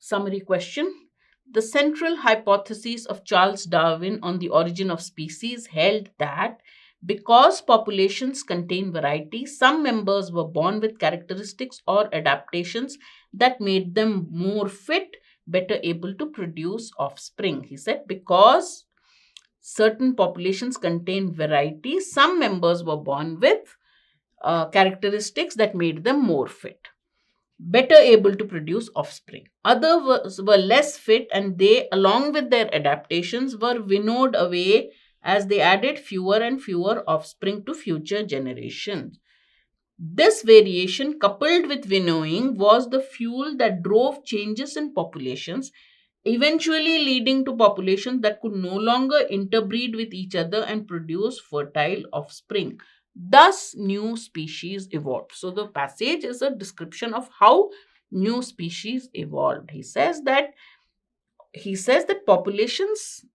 Summary question. The central hypothesis of Charles Darwin on the origin of species held that because populations contain variety, some members were born with characteristics or adaptations that made them more fit, better able to produce offspring. He said, because certain populations contain variety, some members were born with characteristics that made them more fit, better able to produce offspring. Others were less fit, and they, along with their adaptations, were winnowed away as they added fewer and fewer offspring to future generations. This variation, coupled with winnowing, was the fuel that drove changes in populations, eventually leading to populations that could no longer interbreed with each other and produce fertile offspring. Thus, new species evolved. So, the passage is a description of how new species evolved. He says that populations,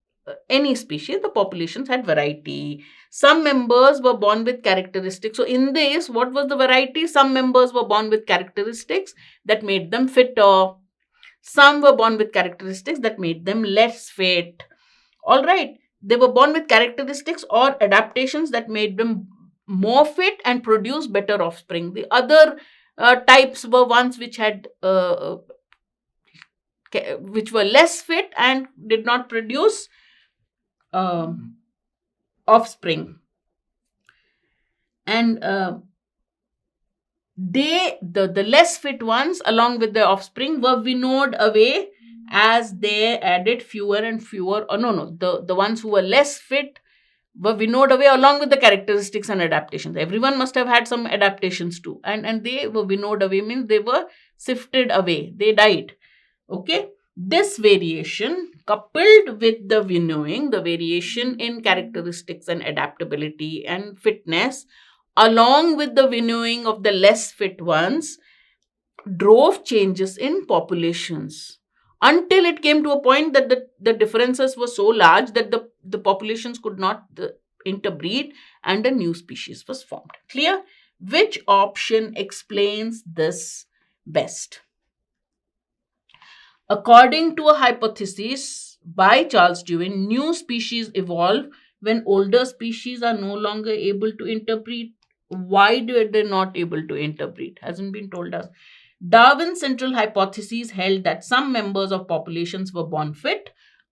any species, the populations had variety. Some members were born with characteristics. So, in this, what was the variety? Some members were born with characteristics that made them fitter. Some were born with characteristics that made them less fit. All right. They were born with characteristics or adaptations that made them more fit and produce better offspring. The other types were ones which had which were less fit and did not produce offspring. And the less fit ones, along with their offspring, were winnowed away as they added fewer and fewer. The ones who were less fit were winnowed away along with the characteristics and adaptations. Everyone must have had some adaptations too, and they were winnowed away, means they were sifted away, they died. Okay, this variation, coupled with the winnowing, the variation in characteristics and adaptability and fitness, along with the winnowing of the less fit ones, drove changes in populations until it came to a point that the differences were so large that the populations could not interbreed and a new species was formed. Clear? Which option explains this best? According to a hypothesis by Charles Darwin, new species evolve when older species are no longer able to interbreed. Why were they not able to interbreed? Hasn't been told us. Darwin's central hypothesis held that some members of populations were born fit,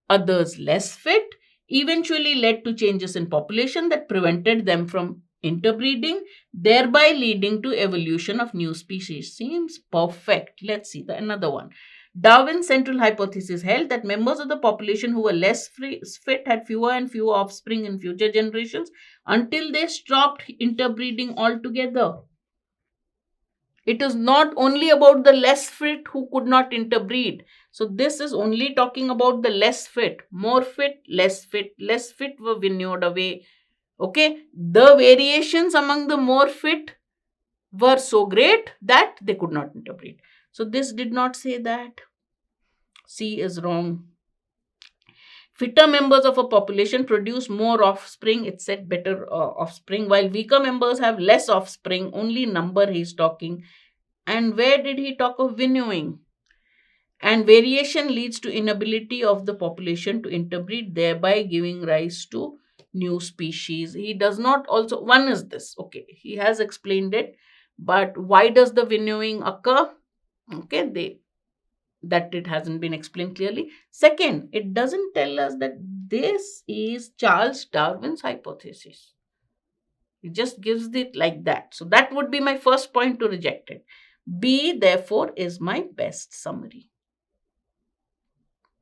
others less fit, eventually led to changes in population that prevented them from interbreeding, thereby leading to evolution of new species. Seems perfect. Let's see another one. Darwin's central hypothesis held that members of the population who were less fit had fewer and fewer offspring in future generations until they stopped interbreeding altogether. It is not only about the less fit who could not interbreed. So this is only talking about the less fit. More fit, less fit. Less fit were winnowed away. Okay. The variations among the more fit were so great that they could not interbreed. So this did not say that. C is wrong. Fitter members of a population produce more offspring. It said better offspring, while weaker members have less offspring. Only number he is talking. And where did he talk of winnowing? And variation leads to inability of the population to interbreed, thereby giving rise to new species. He does not also, one is this, okay, he has explained it, but why does the winnowing occur? Okay, that it hasn't been explained clearly. Second, it doesn't tell us that this is Charles Darwin's hypothesis. It just gives it like that. So that would be my first point to reject it. B, therefore, is my best summary.